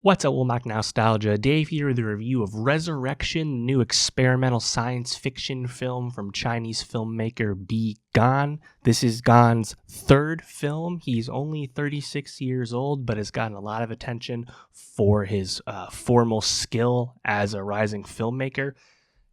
What's up, Nowstalgia? Dave here with a review of Resurrection, new experimental science fiction film from Chinese filmmaker Bi Gan. This is Gan's third film. He's only 36 years old, but has gotten a lot of attention for his formal skill as a rising filmmaker.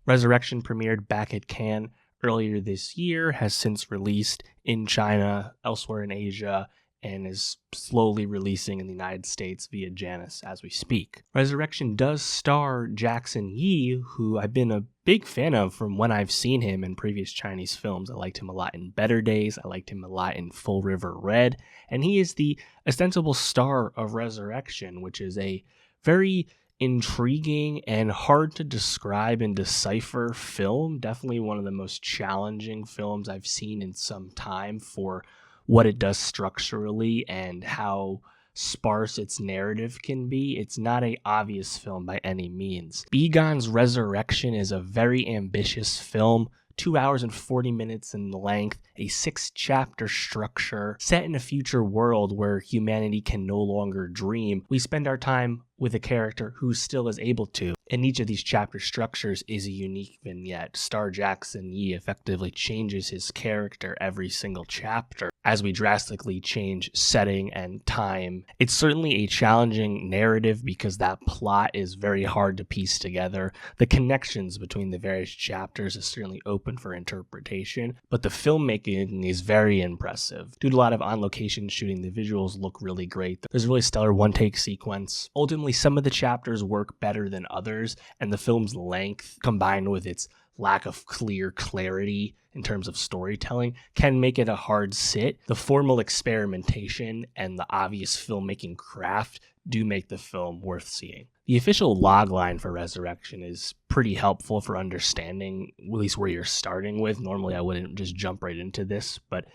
Resurrection premiered back at Cannes earlier this year, has since released in China, elsewhere in Asia, and is slowly releasing in the United States via Janus as we speak. Resurrection does star Jackson Yee, who I've been a big fan of from when I've seen him in previous Chinese films. I liked him a lot in Better Days, I liked him a lot in Full River Red, and he is the ostensible star of Resurrection, which is a very intriguing and hard to describe and decipher film. Definitely one of the most challenging films I've seen in some time for what it does structurally and how sparse its narrative can be. It's not an obvious film by any means. Bi Gan's Resurrection is a very ambitious film, 2 hours and 40 minutes in length, a 6-chapter structure, set in a future world where humanity can no longer dream. We spend our time with a character who still is able to, and each of these chapter structures is a unique vignette. Star Jackson Yee effectively changes his character every single chapter as we drastically change setting and time. It's certainly a challenging narrative because that plot is very hard to piece together. The connections between the various chapters is certainly open for interpretation, but the filmmaking is very impressive. Due to a lot of on-location shooting, the visuals look really great. There's a really stellar one-take sequence. Ultimately, some of the chapters work better than others, and the film's length, combined with its lack of clear clarity in terms of storytelling, can make it a hard sit. The formal experimentation and the obvious filmmaking craft do make the film worth seeing. The official logline for Resurrection is pretty helpful for understanding at least where you're starting with. Normally I wouldn't just jump right into this, but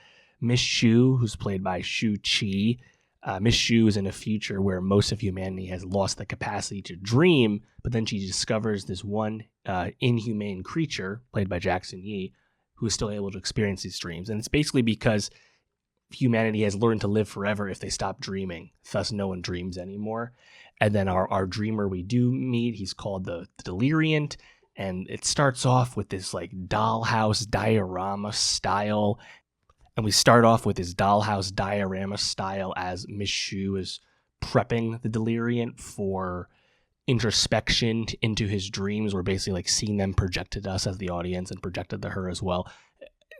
Miss Shu, who's played by Shu Qi, Miss Shu is in a future where most of humanity has lost the capacity to dream, but then she discovers this one inhumane creature, played by Jackson Yee, who is still able to experience these dreams. And it's basically because humanity has learned to live forever if they stop dreaming. Thus, no one dreams anymore. And then our dreamer we do meet, he's called the Deliriant, and it starts off with this like dollhouse diorama style. And we start off with this dollhouse diorama style as Miss Shu is prepping the Deliriant for introspection into his dreams. We're basically like seeing them projected to us as the audience and projected to her as well.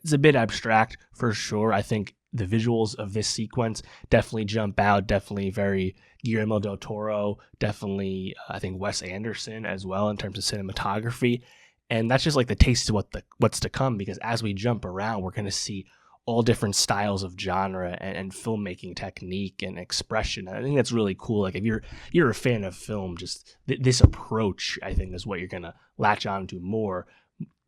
It's a bit abstract for sure. I think the visuals of this sequence definitely jump out, definitely very Guillermo del Toro, definitely I think Wes Anderson as well in terms of cinematography. And that's just like the taste of what's to come, because as we jump around, we're going to see all different styles of genre and filmmaking technique and expression. I think that's really cool. Like if you're a fan of film, just this approach, I think, is what you're gonna latch on to more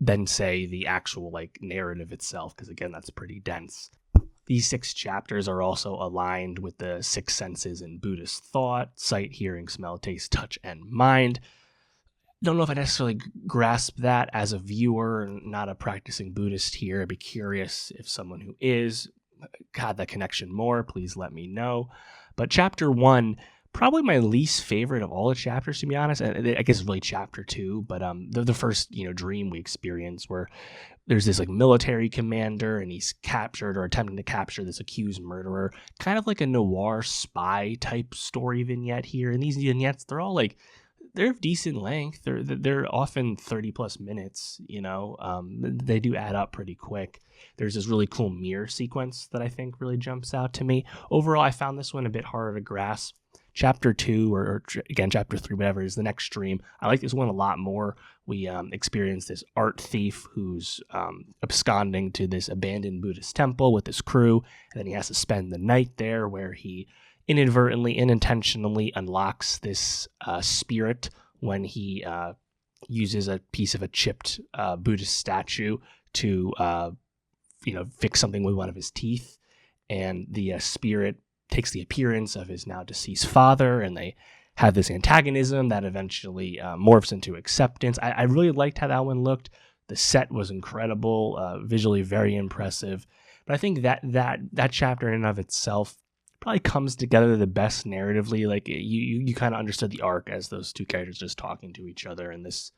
than say the actual like narrative itself, because again, that's pretty dense. These 6 chapters are also aligned with the 6 senses in Buddhist thought: sight, hearing, smell, taste, touch, and mind. Don't know if I necessarily grasp that as a viewer, not a practicing Buddhist here. I'd be curious if someone who is had that connection more, please let me know. But chapter 1, probably my least favorite of all the chapters, to be honest. And I guess really chapter 2, but the first dream we experience, where there's this like military commander and he's captured or attempting to capture this accused murderer, kind of like a noir spy type story vignette here. And these vignettes, they're all like, they're of decent length. They're often 30 plus minutes, they do add up pretty quick. There's this really cool mirror sequence that I think really jumps out to me. Overall, I found this one a bit harder to grasp. Chapter 2, or again, chapter 3, whatever, is the next stream. I like this one a lot more. We experience this art thief who's absconding to this abandoned Buddhist temple with his crew, and then he has to spend the night there, where he inadvertently, unintentionally unlocks this spirit when he uses a piece of a chipped Buddhist statue to fix something with one of his teeth, and the spirit takes the appearance of his now deceased father, and they have this antagonism that eventually morphs into acceptance. I really liked how that one looked. The set was incredible, visually very impressive. But I think that chapter in and of itself probably comes together the best narratively. Like you kind of understood the arc as those two characters just talking to each other in this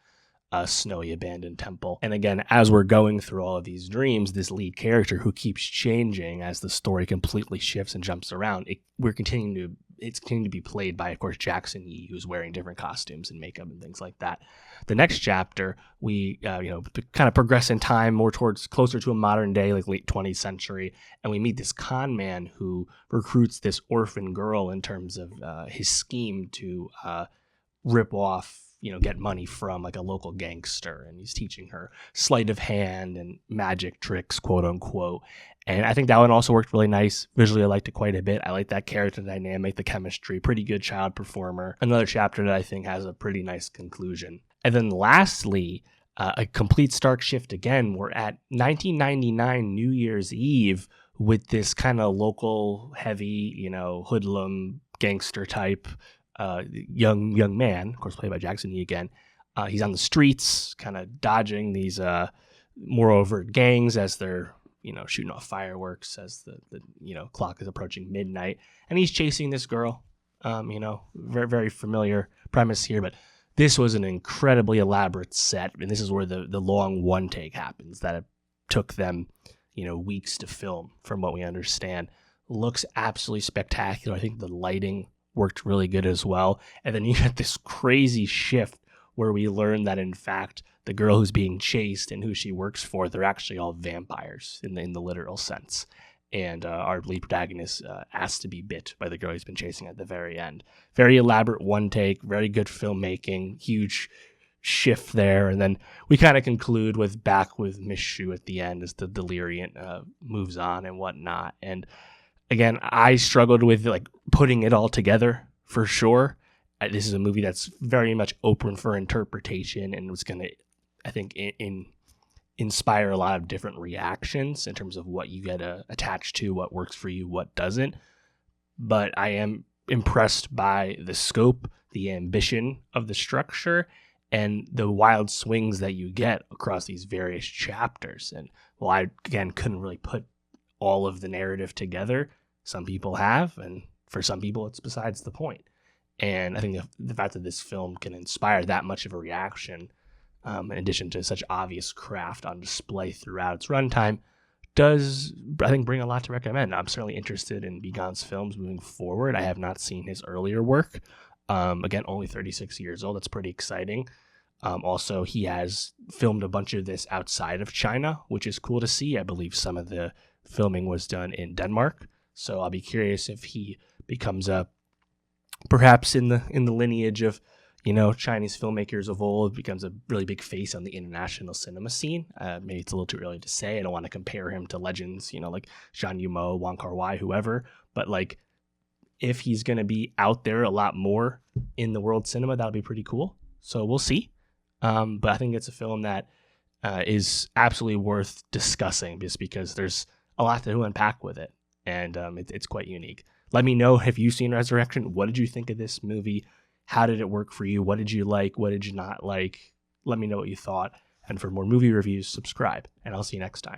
snowy abandoned temple. And again, as we're going through all of these dreams, this lead character who keeps changing as the story completely shifts and jumps around, it's continuing to be played by, of course, Jackson Yee, who's wearing different costumes and makeup and things like that. The next chapter, we kind of progress in time more towards closer to a modern day, like late 20th century, and we meet this con man who recruits this orphan girl in terms of his scheme to rip off, get money from like a local gangster, and he's teaching her sleight of hand and magic tricks, quote unquote. And I think that one also worked really nice. Visually, I liked it quite a bit. I like that character dynamic, the chemistry, pretty good child performer. Another chapter that I think has a pretty nice conclusion. And then lastly, a complete stark shift again. We're at 1999 New Year's Eve with this kind of local heavy, hoodlum gangster type young man, of course played by Jackson Yee again. He's on the streets, kind of dodging these more overt gangs as they're shooting off fireworks as the clock is approaching midnight, and he's chasing this girl. Very, very familiar premise here, but this was an incredibly elaborate set, and this is where the long one take happens that it took them weeks to film, from what we understand. Looks absolutely spectacular. I think the lighting worked really good as well. And then you get this crazy shift where we learn that, in fact, the girl who's being chased and who she works for, they're actually all vampires in the literal sense. And our lead protagonist asked to be bit by the girl he's been chasing at the very end. Very elaborate one take, very good filmmaking, huge shift there. And then we kind of conclude back with Miss Shu at the end as the delirium moves on and whatnot. And again, I struggled with putting it all together for sure. This is a movie that's very much open for interpretation and was going to, I think, inspire a lot of different reactions in terms of what you get attached to, what works for you, what doesn't. But I am impressed by the scope, the ambition of the structure, and the wild swings that you get across these various chapters. And while I, again, couldn't really put all of the narrative together, some people have, and for some people it's besides the point. And I think the fact that this film can inspire that much of a reaction, in addition to such obvious craft on display throughout its runtime, does, I think, bring a lot to recommend. I'm certainly interested in Bi Gan's films moving forward. I have not seen his earlier work. Again, only 36 years old. That's pretty exciting. Also, he has filmed a bunch of this outside of China, which is cool to see. I believe some of the filming was done in Denmark. So I'll be curious if he becomes perhaps in the lineage of Chinese filmmakers of old, becomes a really big face on the international cinema scene. Maybe it's a little too early to say. I don't want to compare him to legends, like Zhang Yimou, Wong Kar-wai, whoever. But if he's going to be out there a lot more in the world cinema, that'll be pretty cool. So we'll see. But I think it's a film that is absolutely worth discussing, just because there's a lot to unpack with it. And it's quite unique. Let me know if you've seen Resurrection. What did you think of this movie? How did it work for you? What did you like? What did you not like? Let me know what you thought. And for more movie reviews, subscribe. And I'll see you next time.